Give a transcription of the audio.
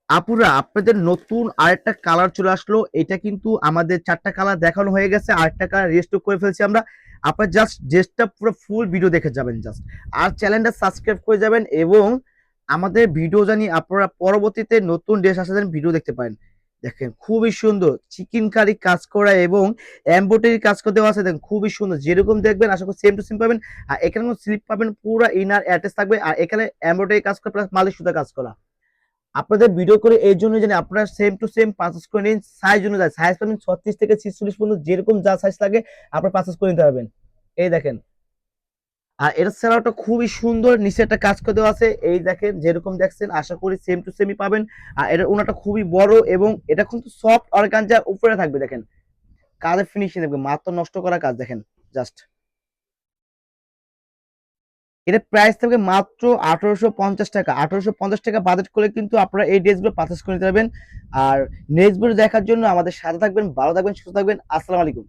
আপুরা আপনাদের নতুন আরেকটা কালার চলে আসলো। এটা কিন্তু আমাদের 4টা কালার দেখানো হয়ে গেছে, আরেকটা কালার রিস্টক করে ফেলছি আমরা। আপনারা জাস্ট ড্রেসটা পুরো ফুল ভিডিও দেখে যাবেন জাস্ট, আর চ্যানেলটা সাবস্ক্রাইব করে যাবেন, এবং আমাদের ভিডিও জানি আপনারা পরবর্তীতে নতুন ড্রেস আসা যেন ভিডিও দেখতে পারেন। দেখেন খুবই সুন্দর চিকেন কারি কাজ করা এবং এমব্রয়ডারি কাজ করে দেওয়া আছে। দেখেন খুবই সুন্দর, যেরকম দেখবেন আশা করি সেম টু সেম পাবেন। আর এখানে স্লিপ পাবেন, পুরো ইনার অ্যাটাচ থাকবে, আর এখানে এমব্রয়ডারি কাজ করা প্লাস মালিশ সুতা কাজ করা। আপনাদের ভিডিও করে এই জন্য জানি আপনারা সেম টু সেম পারচেজ করে নিন। সাইজ অনুযায়ী সাইজ পাবেন 36 থেকে 46 পর্যন্ত, যেরকম যা সাইজ লাগে আপনারা পারচেজ করে নিতে পারবেন। এই দেখেন, আর এর ছাড়াওটা খুবই সুন্দর, নিচে একটা কাজ করে দেওয়া আছে। এই দেখেন যেরকম দেখছেন আশা করি সেম টু সেমই পাবেন। আর এর ওনাটা খুবই বড় এবং এটা কিন্তু সফট অর্গানজার উপরে থাকবে। দেখেন কাজের ফিনিশিং দেখবেন, মাত্র নষ্ট করা কাজ দেখেন জাস্ট। এটা প্রাইস থাকবে মাত্র 1850 টাকা। 1850 টাকা বাজেট করে কিন্তু আপনারা এই ড্রেসগুলো পারচেস করে নিতে পারবেন। আর নেক্সট ভিডিও দেখার জন্য আমাদের সাথে থাকবেন, ভালো থাকবেন, সুস্থ থাকবেন। আসসালামু আলাইকুম।